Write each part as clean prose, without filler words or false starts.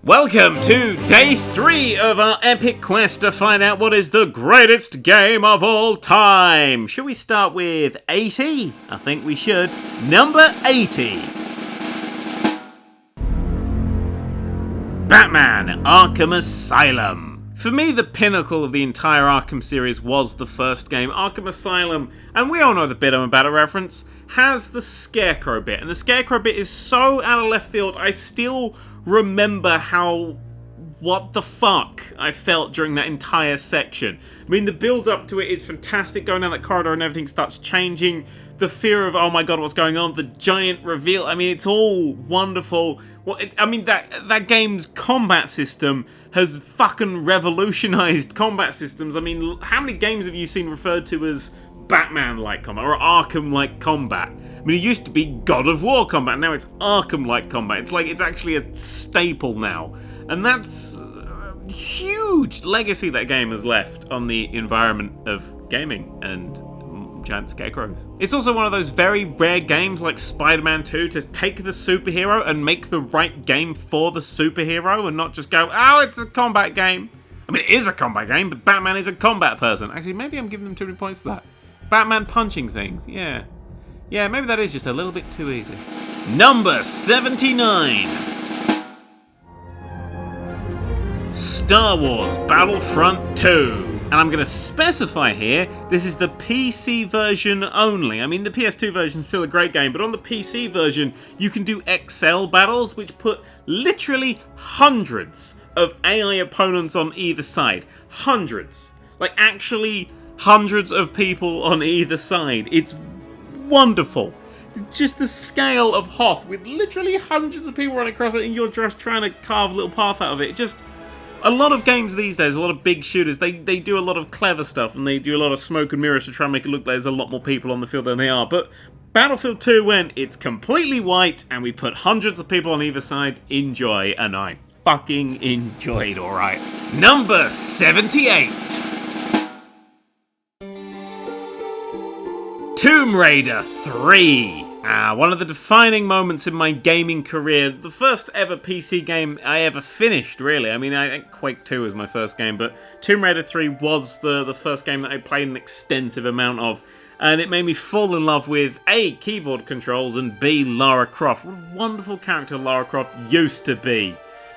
Welcome to day 3 of our epic quest to find out what is the greatest game of all time. Should we start with 80? I think we should. Number 80. Batman: Arkham Asylum. For me, the pinnacle of the entire Arkham series was the first game. Arkham Asylum, and we all know the bit I'm about to reference, has the Scarecrow bit. And the Scarecrow bit is so out of left field, I still remember how what the fuck I felt during that entire section. I mean, the build up to it is fantastic, going down that corridor and everything starts changing. The fear of, oh my god, what's going on? The giant reveal, I mean, it's all wonderful. That game's combat system has fucking revolutionized combat systems. I mean, how many games have you seen referred to as Batman-like combat or Arkham-like combat? I mean, it used to be God of War combat, now it's Arkham-like combat. It's like, it's actually a staple now. And that's a huge legacy that game has left on the environment of gaming and giant scarecrows. It's also one of those very rare games like Spider-Man 2 to take the superhero and make the right game for the superhero and not just go, oh, it's a combat game. I mean, it is a combat game, but Batman is a combat person. Actually, maybe I'm giving them too many points to that. Batman punching things, yeah. Yeah, maybe that is just a little bit too easy. Number 79. Star Wars Battlefront 2. And I'm going to specify here, this is the PC version only. I mean, the PS2 version is still a great game, but on the PC version, you can do XL battles, which put literally hundreds of AI opponents on either side. Hundreds. Like, actually hundreds of people on either side. It's wonderful. Just the scale of Hoth with literally hundreds of people running across it and you're just trying to carve a little path out of it. Just a lot of games these days, a lot of big shooters, they do a lot of clever stuff and they do a lot of smoke and mirrors to try and make it look like there's a lot more people on the field than they are. But Battlefield 2, when it's completely white and we put hundreds of people on either side, enjoy. And I fucking enjoyed, alright. Number 78. Tomb Raider 3. One of the defining moments in my gaming career. The first ever PC game I ever finished, really. I mean, I think Quake 2 was my first game, but Tomb Raider 3 was the first game that I played an extensive amount of. And it made me fall in love with A, keyboard controls, and B, Lara Croft. What a wonderful character Lara Croft used to be.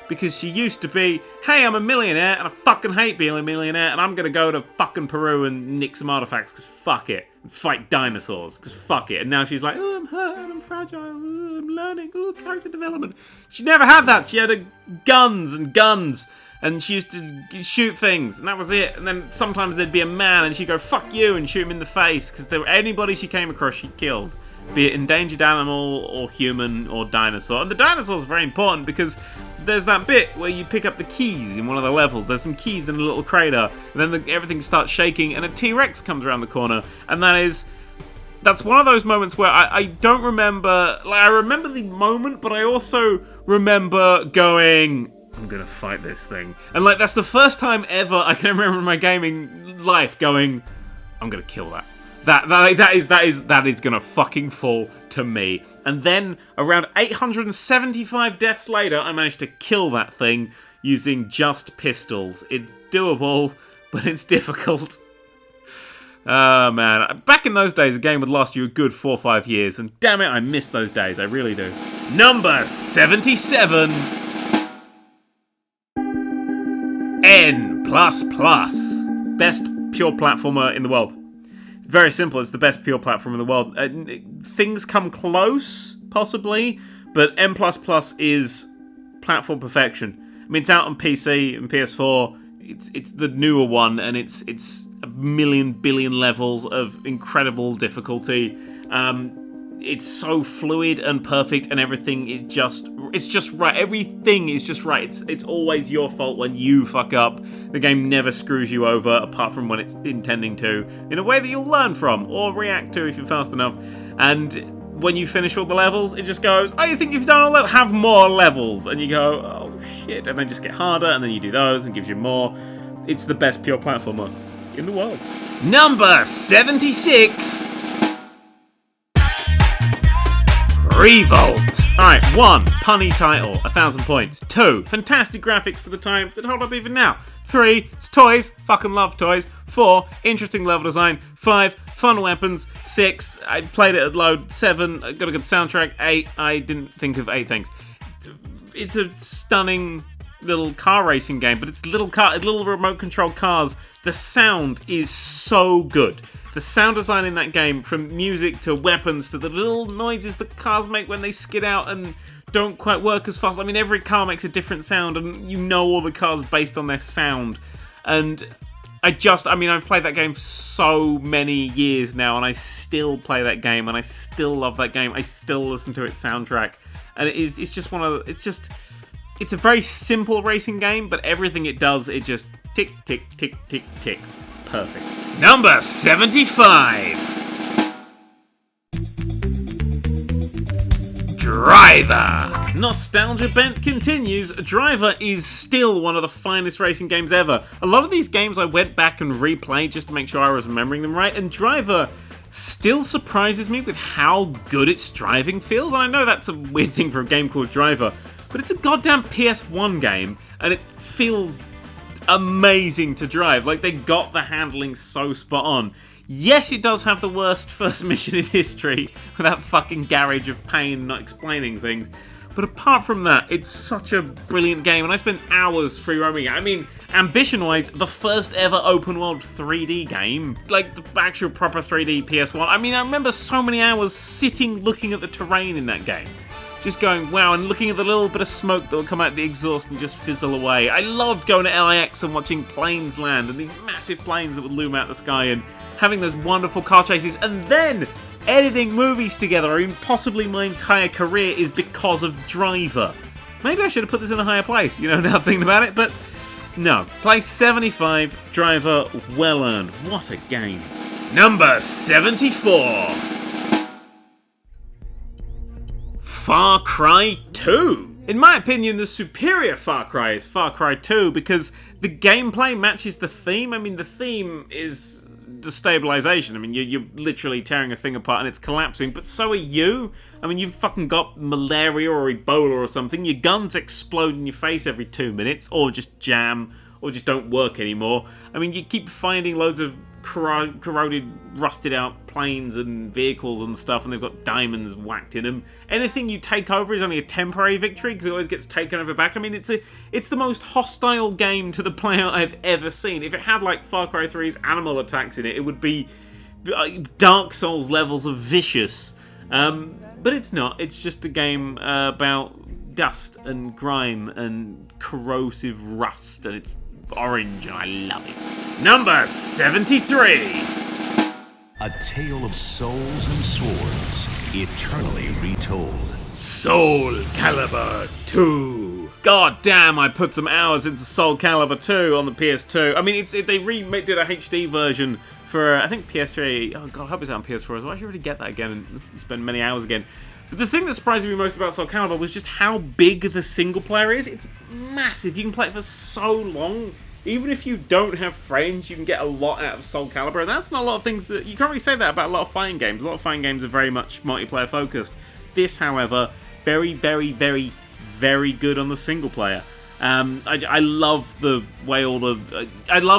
Because she used to be, hey, I'm a millionaire, and I fucking hate being a millionaire, and I'm gonna go to fucking Peru and nick some artifacts, because fuck it. And fight dinosaurs, because fuck it. And now she's like, oh, I'm hurt, I'm fragile, oh, I'm learning, oh, character development. She never had that. She had guns and guns, and she used to shoot things, and that was it. And then sometimes there'd be a man, and she'd go, fuck you, and shoot him in the face, because anybody she came across, she killed. Be it endangered animal, or human, or dinosaur. And the dinosaur's very important, because there's that bit where you pick up the keys in one of the levels. There's some keys in a little crater, and then everything starts shaking, and a T-Rex comes around the corner, and that's one of those moments where I don't remember, like, I remember the moment, but I also remember going, I'm gonna fight this thing. And like, that's the first time ever I can remember in my gaming life going, I'm gonna kill that. That is gonna fucking fall to me. And then, around 875 deaths later, I managed to kill that thing using just pistols. It's doable, but it's difficult. Oh man, back in those days, a game would last you a good 4 or 5 years, and damn it, I miss those days, I really do. Number 77. N++. Best pure platformer in the world. Very simple, it's the best pure platform in the world. Things come close, possibly, but N++ is platform perfection. I mean, it's out on PC and PS4, it's the newer one, and it's a million billion levels of incredible difficulty. It's so fluid and perfect, and everything is it's just right. Everything is just right. It's always your fault when you fuck up. The game never screws you over, apart from when it's intending to, in a way that you'll learn from, or react to if you're fast enough. And when you finish all the levels, it just goes, oh, you think you've done all that? Have more levels. And you go, oh shit, and then just get harder, and then you do those, and it gives you more. It's the best pure platformer in the world. Number 76. Revolt. Alright, 1. Punny title, 1,000 points. 2. Fantastic graphics for the time that hold up even now. 3. It's toys, fucking love toys. 4. Interesting level design. 5. Fun weapons. 6. I played it at load. 7. Got a good soundtrack. 8. I didn't think of 8 things. It's a stunning little car racing game, but it's little remote controlled cars. The sound is so good. The sound design in that game, from music to weapons to the little noises the cars make when they skid out and don't quite work as fast. I mean, every car makes a different sound, and you know all the cars based on their sound. And I've played that game for so many years now, and I still play that game, and I still love that game. I still listen to its soundtrack, and it's a very simple racing game, but everything it does, it just tick, tick, tick, tick, tick. Perfect. Number 75. Driver. Nostalgia bent continues. Driver is still one of the finest racing games ever. A lot of these games I went back and replayed just to make sure I was remembering them right, and Driver still surprises me with how good its driving feels. And I know that's a weird thing for a game called Driver, but it's a goddamn PS1 game, and it feels amazing to drive. Like, they got the handling so spot on. Yes, it does have the worst first mission in history, with that fucking garage of pain not explaining things. But apart from that, it's such a brilliant game, and I spent hours free roaming it. I mean, ambition-wise, the first ever open-world 3D game. Like, the actual proper 3D PS1. I mean, I remember so many hours sitting looking at the terrain in that game. Just going, wow, and looking at the little bit of smoke that will come out the exhaust and just fizzle away. I loved going to LAX and watching planes land, and these massive planes that would loom out the sky, and having those wonderful car chases, and then editing movies together. I mean, possibly my entire career is because of Driver. Maybe I should have put this in a higher place, now thinking about it, but no. Place 75, Driver, well earned. What a game. Number 74. Far Cry 2. In my opinion, the superior Far Cry is Far Cry 2 because the gameplay matches the theme. I mean, the theme is destabilization. I mean, you're literally tearing a thing apart and it's collapsing, but so are you. I mean, you've fucking got malaria or Ebola or something. Your guns explode in your face every 2 minutes, or just jam, or just don't work anymore. I mean, you keep finding loads of corroded, rusted out planes and vehicles and stuff, and they've got diamonds whacked in them. Anything you take over is only a temporary victory because it always gets taken over back. I mean, it's the most hostile game to the player I've ever seen. If it had like Far Cry 3's animal attacks in it, it would be Dark Souls levels of vicious. But it's not. It's just a game about dust and grime and corrosive rust, and it's orange, and I love it. Number 73. A tale of souls and swords, eternally retold. Soul Calibur 2. God damn, I put some hours into Soul Calibur 2 on the PS2. I mean, they did a HD version for, I think, PS3. Oh god, I hope it's out on PS4 as well. I should really get that again and spend many hours again. But the thing that surprised me most about Soul Calibur was just how big the single player is. It's massive. You can play it for so long. Even if you don't have friends, you can get a lot out of Soul Calibur. And that's not a lot of things that... You can't really say that about a lot of fighting games. A lot of fighting games are very much multiplayer focused. This, however, very, very, very, very good on the single player. I love the way I love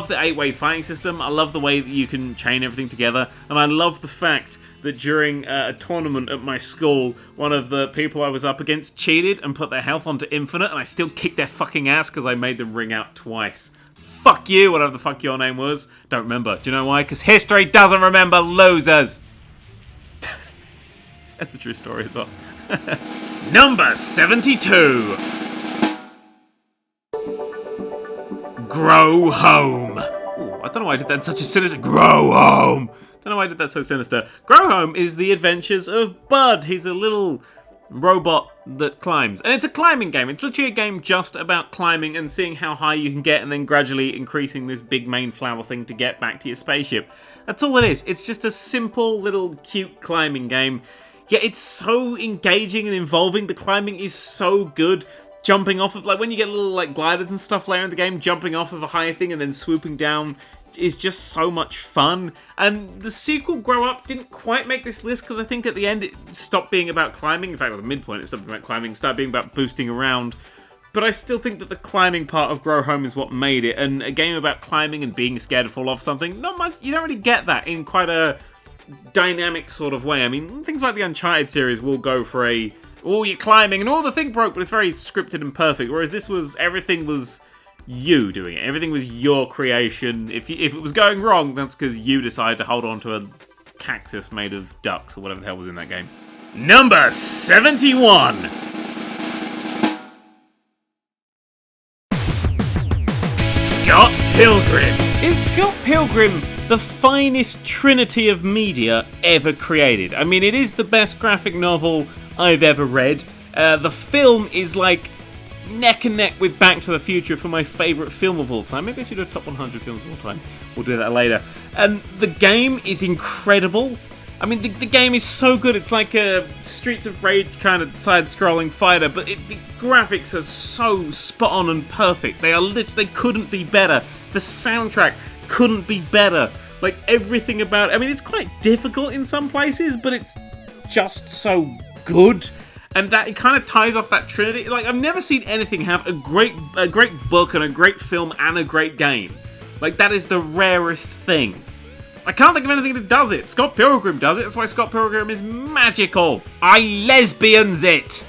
the 8-way fighting system. I love the way that you can chain everything together. And I love the fact that during a tournament at my school, one of the people I was up against cheated and put their health onto infinite, and I still kicked their fucking ass because I made them ring out twice. Fuck you, whatever the fuck your name was. Don't remember. Do you know why? Because history doesn't remember losers. That's a true story as well. Number 72. Grow Home. Ooh, I don't know why I did that in such a sinister... Grow Home. Don't know why I did that so sinister. Grow Home is the adventures of Bud. He's a little robot that climbs. And it's a climbing game. It's literally a game just about climbing and seeing how high you can get and then gradually increasing this big main flower thing to get back to your spaceship. That's all it is. It's just a simple little cute climbing game. Yet it's so engaging and involving. The climbing is so good. jumping off of, like, when you get little, like, gliders and stuff later in the game, jumping off of a higher thing and then swooping down is just so much fun. And the sequel, Grow Up, didn't quite make this list because I think at the end it stopped being about climbing. In fact, at the midpoint it stopped being about climbing, started being about boosting around. But I still think that the climbing part of Grow Home is what made it. And a game about climbing and being scared to fall off something, not much, you don't really get that in quite a dynamic sort of way. I mean, things like the Uncharted series will go for a, oh, you're climbing and all the thing broke, but it's very scripted and perfect. Whereas this was, everything was you doing it. Everything was your creation. If it was going wrong, that's because you decided to hold on to a cactus made of ducks or whatever the hell was in that game. Number 71. Scott Pilgrim. Is Scott Pilgrim the finest trinity of media ever created? I mean, it is the best graphic novel I've ever read. The film is like neck and neck with Back to the Future for my favourite film of all time. Maybe I should do a top 100 films of all time. We'll do that later. And the game is incredible. I mean, the game is so good. It's like a Streets of Rage kind of side-scrolling fighter, but the graphics are so spot on and perfect. They couldn't be better. The soundtrack couldn't be better. Like, everything about it. I mean, it's quite difficult in some places, but it's just so good. And that, it kind of ties off that trinity. Like, I've never seen anything have a great book and a great film and a great game. Like, that is the rarest thing. I can't think of anything that does it. Scott Pilgrim does it. That's why Scott Pilgrim is magical. I lesbians it.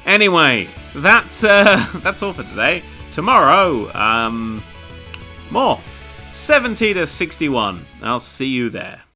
Anyway, that's all for today. Tomorrow, more 70 to 61. I'll see you there.